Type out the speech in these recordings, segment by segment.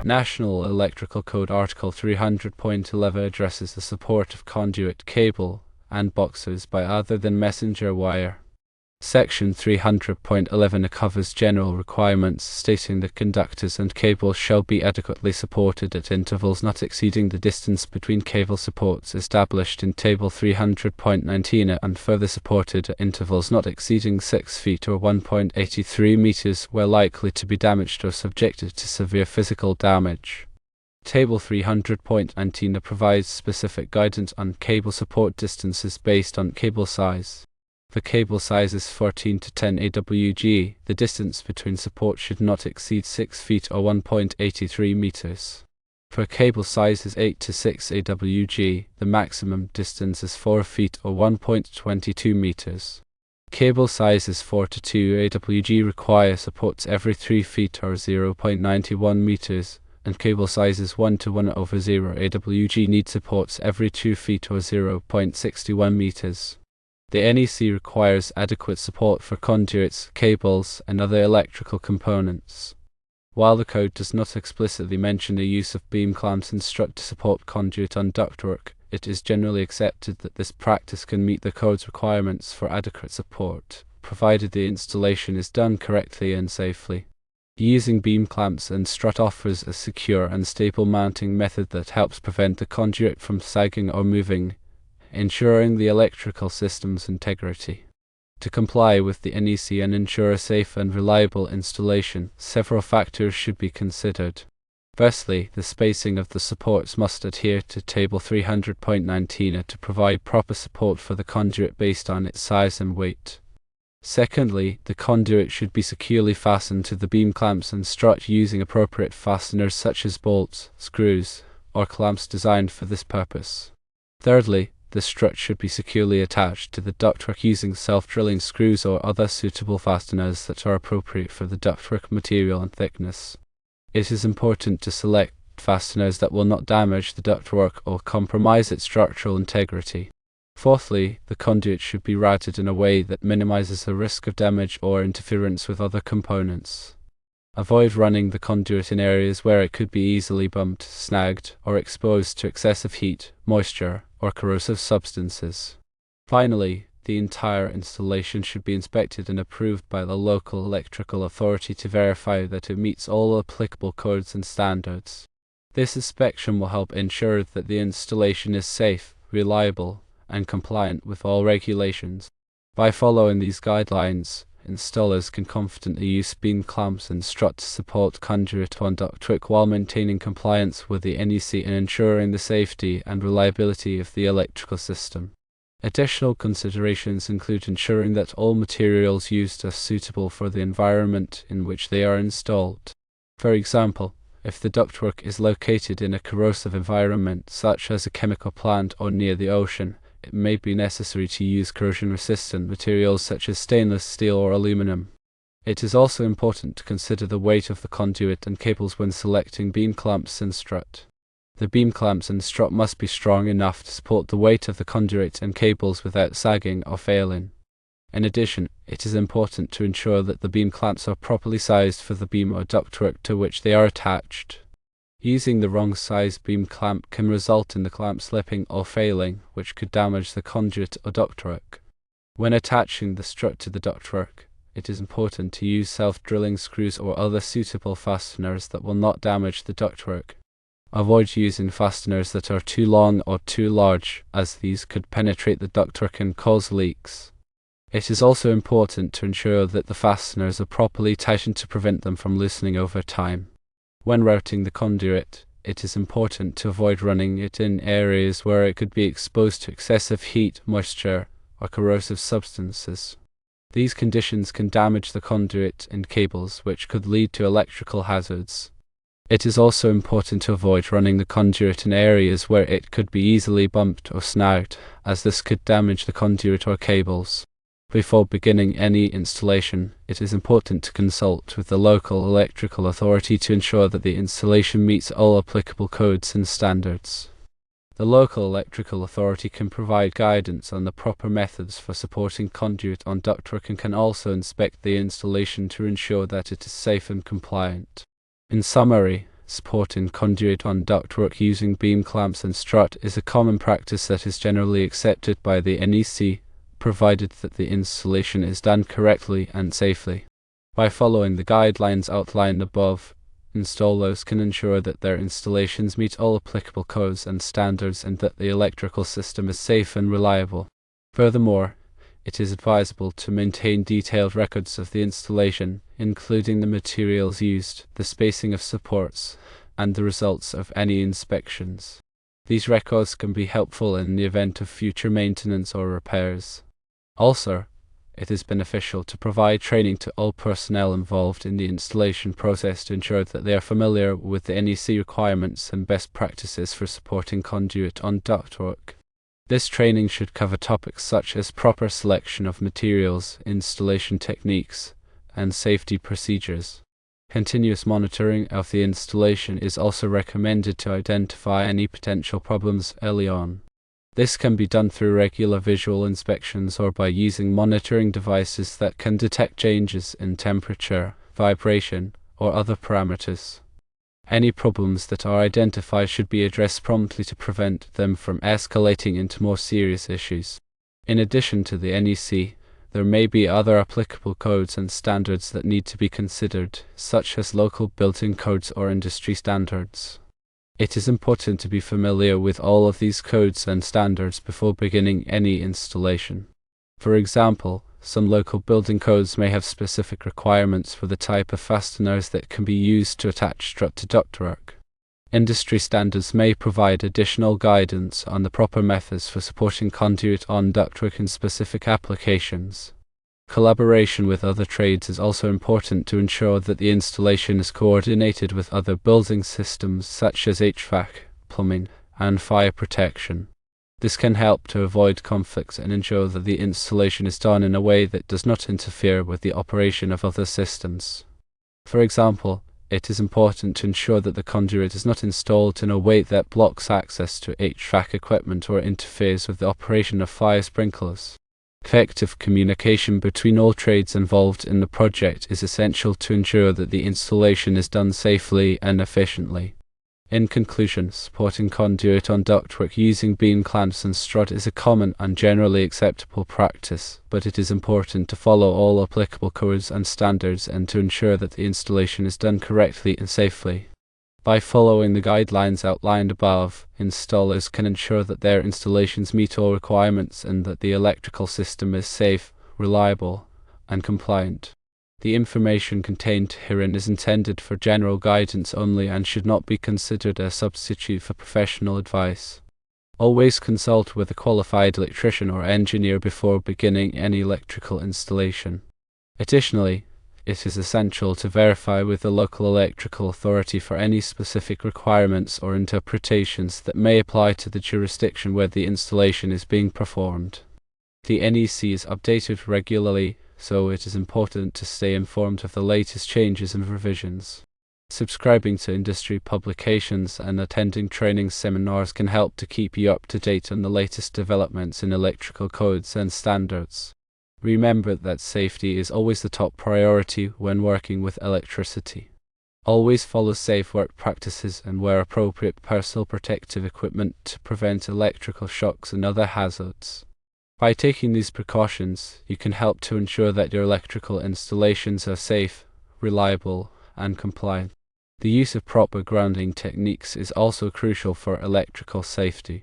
National Electrical Code Article 300.11 addresses the support of conduit, cable, and boxes by other than messenger wire. Section 300.11 covers general requirements stating that conductors and cables shall be adequately supported at intervals not exceeding the distance between cable supports established in Table 300.19 and further supported at intervals not exceeding 6 feet or 1.83 meters where likely to be damaged or subjected to severe physical damage. Table 300.19 provides specific guidance on cable support distances based on cable size. The cable size is 14 to 10 AWG. The distance between supports should not exceed 6 feet or 1.83 meters. For cable sizes 8 to 6 AWG, the maximum distance is 4 feet or 1.22 meters. Cable sizes 4 to 2 AWG require supports every 3 feet or 0.91 meters, and cable sizes 1 to 1/0 AWG need supports every 2 feet or 0.61 meters. The NEC requires adequate support for conduits, cables, and other electrical components. While the code does not explicitly mention the use of beam clamps and strut to support conduit on ductwork, it is generally accepted that this practice can meet the code's requirements for adequate support, provided the installation is done correctly and safely. Using beam clamps and strut offers a secure and stable mounting method that helps prevent the conduit from sagging or moving, ensuring the electrical system's integrity. To comply with the NEC and ensure a safe and reliable installation, several factors should be considered. Firstly, the spacing of the supports must adhere to Table 300.19 to provide proper support for the conduit based on its size and weight. Secondly, the conduit should be securely fastened to the beam clamps and strut using appropriate fasteners such as bolts, screws, or clamps designed for this purpose. Thirdly, the strut should be securely attached to the ductwork using self-drilling screws or other suitable fasteners that are appropriate for the ductwork material and thickness. It is important to select fasteners that will not damage the ductwork or compromise its structural integrity. Fourthly, the conduit should be routed in a way that minimizes the risk of damage or interference with other components. Avoid running the conduit in areas where it could be easily bumped, snagged, or exposed to excessive heat, moisture, or corrosive substances. Finally, the entire installation should be inspected and approved by the local electrical authority to verify that it meets all applicable codes and standards. This inspection will help ensure that the installation is safe, reliable, and compliant with all regulations. By following these guidelines, installers can confidently use beam clamps and strut to support conduit on ductwork while maintaining compliance with the NEC and ensuring the safety and reliability of the electrical system. Additional considerations include ensuring that all materials used are suitable for the environment in which they are installed. For example, if the ductwork is located in a corrosive environment such as a chemical plant or near the ocean, it may be necessary to use corrosion-resistant materials such as stainless steel or aluminum. It is also important to consider the weight of the conduit and cables when selecting beam clamps and strut. The beam clamps and strut must be strong enough to support the weight of the conduit and cables without sagging or failing. In addition, it is important to ensure that the beam clamps are properly sized for the beam or ductwork to which they are attached. Using the wrong size beam clamp can result in the clamp slipping or failing, which could damage the conduit or ductwork. When attaching the strut to the ductwork, it is important to use self-drilling screws or other suitable fasteners that will not damage the ductwork. Avoid using fasteners that are too long or too large, as these could penetrate the ductwork and cause leaks. It is also important to ensure that the fasteners are properly tightened to prevent them from loosening over time. When routing the conduit, it is important to avoid running it in areas where it could be exposed to excessive heat, moisture, or corrosive substances. These conditions can damage the conduit and cables, which could lead to electrical hazards. It is also important to avoid running the conduit in areas where it could be easily bumped or snagged, as this could damage the conduit or cables. Before beginning any installation, it is important to consult with the local electrical authority to ensure that the installation meets all applicable codes and standards. The local electrical authority can provide guidance on the proper methods for supporting conduit on ductwork and can also inspect the installation to ensure that it is safe and compliant. In summary, Supporting conduit on ductwork using beam clamps and strut is a common practice that is generally accepted by the NEC, provided that the installation is done correctly and safely. By following the guidelines outlined above, installers can ensure that their installations meet all applicable codes and standards and that the electrical system is safe and reliable. Furthermore, it is advisable to maintain detailed records of the installation, including the materials used, the spacing of supports, and the results of any inspections. These records can be helpful in the event of future maintenance or repairs. Also, it is beneficial to provide training to all personnel involved in the installation process to ensure that they are familiar with the NEC requirements and best practices for supporting conduit on ductwork. This training should cover topics such as proper selection of materials, installation techniques, and safety procedures. Continuous monitoring of the installation is also recommended to identify any potential problems early on. This can be done through regular visual inspections or by using monitoring devices that can detect changes in temperature, vibration, or other parameters. Any problems that are identified should be addressed promptly to prevent them from escalating into more serious issues. In addition to the NEC, there may be other applicable codes and standards that need to be considered, such as local building codes or industry standards. It is important to be familiar with all of these codes and standards before beginning any installation. For example, some local building codes may have specific requirements for the type of fasteners that can be used to attach strut to ductwork. Industry standards may provide additional guidance on the proper methods for supporting conduit on ductwork in specific applications. Collaboration with other trades is also important to ensure that the installation is coordinated with other building systems such as HVAC, plumbing, and fire protection. This can help to avoid conflicts and ensure that the installation is done in a way that does not interfere with the operation of other systems. For example, it is important to ensure that the conduit is not installed in a way that blocks access to HVAC equipment or interferes with the operation of fire sprinklers. Effective communication between all trades involved in the project is essential to ensure that the installation is done safely and efficiently. In conclusion, supporting conduit on ductwork using beam clamps and strut is a common and generally acceptable practice, but it is important to follow all applicable codes and standards and to ensure that the installation is done correctly and safely. By following the guidelines outlined above, installers can ensure that their installations meet all requirements and that the electrical system is safe, reliable, and compliant. The information contained herein is intended for general guidance only and should not be considered a substitute for professional advice. Always consult with a qualified electrician or engineer before beginning any electrical installation. Additionally, it is essential to verify with the local electrical authority for any specific requirements or interpretations that may apply to the jurisdiction where the installation is being performed. The NEC is updated regularly, so it is important to stay informed of the latest changes and revisions. Subscribing to industry publications and attending training seminars can help to keep you up to date on the latest developments in electrical codes and standards. Remember that safety is always the top priority when working with electricity. Always follow safe work practices and wear appropriate personal protective equipment to prevent electrical shocks and other hazards. By taking these precautions, you can help to ensure that your electrical installations are safe, reliable, and compliant. The use of proper grounding techniques is also crucial for electrical safety.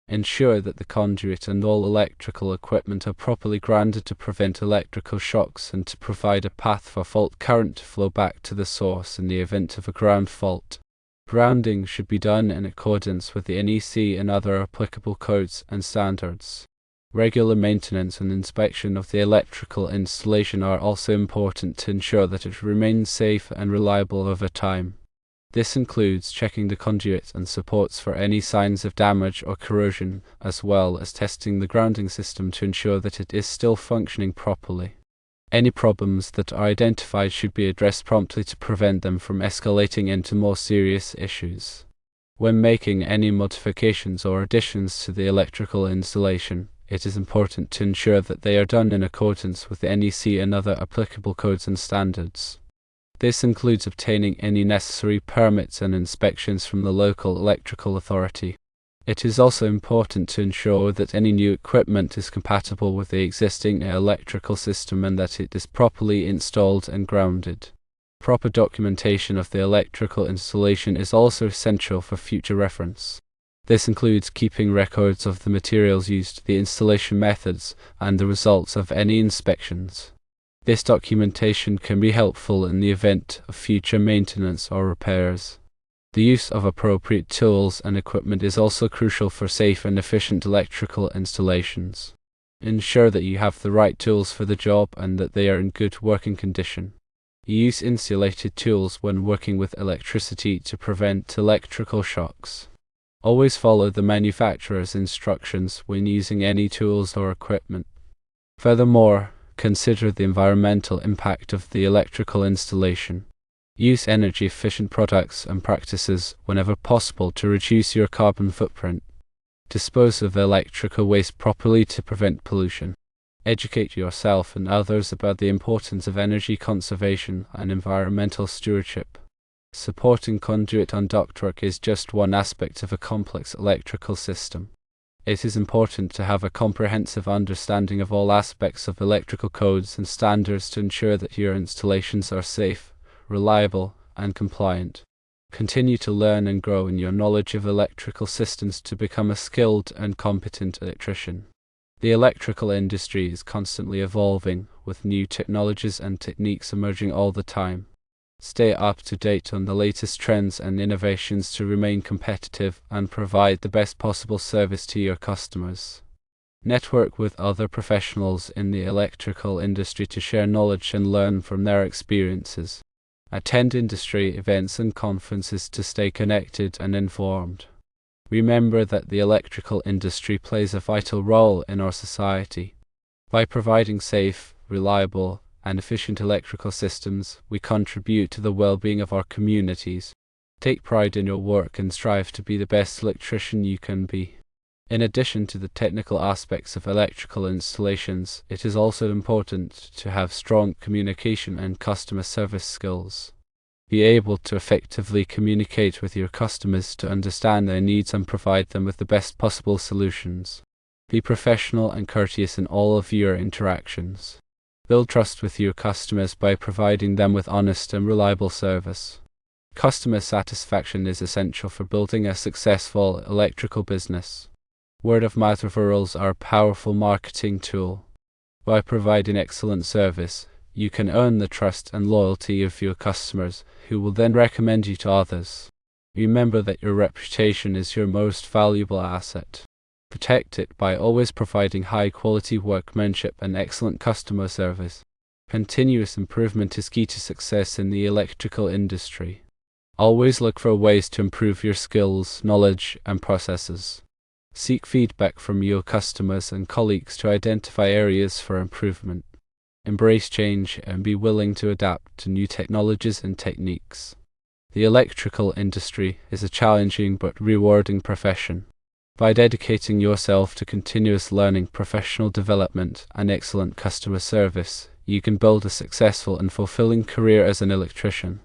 Ensure that the conduit and all electrical equipment are properly grounded to prevent electrical shocks and to provide a path for fault current to flow back to the source in the event of a ground fault. Grounding should be done in accordance with the NEC and other applicable codes and standards. Regular maintenance and inspection of the electrical installation are also important to ensure that it remains safe and reliable over time. This includes checking the conduit and supports for any signs of damage or corrosion, as well as testing the grounding system to ensure that it is still functioning properly. Any problems that are identified should be addressed promptly to prevent them from escalating into more serious issues. When making any modifications or additions to the electrical installation, it is important to ensure that they are done in accordance with the NEC and other applicable codes and standards. This includes obtaining any necessary permits and inspections from the local electrical authority. It is also important to ensure that any new equipment is compatible with the existing electrical system and that it is properly installed and grounded. Proper documentation of the electrical installation is also essential for future reference. This includes keeping records of the materials used, the installation methods, and the results of any inspections. This documentation can be helpful in the event of future maintenance or repairs. The use of appropriate tools and equipment is also crucial for safe and efficient electrical installations. Ensure that you have the right tools for the job and that they are in good working condition. Use insulated tools when working with electricity to prevent electrical shocks. Always follow the manufacturer's instructions when using any tools or equipment. Furthermore, consider the environmental impact of the electrical installation. Use energy-efficient products and practices whenever possible to reduce your carbon footprint. Dispose of electrical waste properly to prevent pollution. Educate yourself and others about the importance of energy conservation and environmental stewardship. Supporting Conduit on ductwork is just one aspect of a complex electrical system. It is important to have a comprehensive understanding of all aspects of electrical codes and standards to ensure that your installations are safe, reliable, and compliant. Continue to learn and grow in your knowledge of electrical systems to become a skilled and competent electrician. The electrical industry is constantly evolving, with new technologies and techniques emerging all the time. Stay up to date on the latest trends and innovations to remain competitive and provide the best possible service to your customers. Network with other professionals in the electrical industry to share knowledge and learn from their experiences. Attend industry events and conferences to stay connected and informed. Remember that the electrical industry plays a vital role in our society. By providing safe, reliable, and efficient electrical systems, we contribute to the well-being of our communities. Take pride in your work and strive to be the best electrician you can be. In addition to the technical aspects of electrical installations, it is also important to have strong communication and customer service skills. Be able to effectively communicate with your customers to understand their needs and provide them with the best possible solutions. Be professional and courteous in all of your interactions. Build trust with your customers by providing them with honest and reliable service. Customer satisfaction is essential for building a successful electrical business. Word-of-mouth referrals are a powerful marketing tool. By providing excellent service, you can earn the trust and loyalty of your customers, who will then recommend you to others. Remember that your reputation is your most valuable asset. Protect it by always providing high-quality workmanship and excellent customer service. Continuous improvement is key to success in the electrical industry. Always look for ways to improve your skills, knowledge, and processes. Seek feedback from your customers and colleagues to identify areas for improvement. Embrace change and be willing to adapt to new technologies and techniques. The electrical industry is a challenging but rewarding profession. By dedicating yourself to continuous learning, professional development, and excellent customer service, you can build a successful and fulfilling career as an electrician.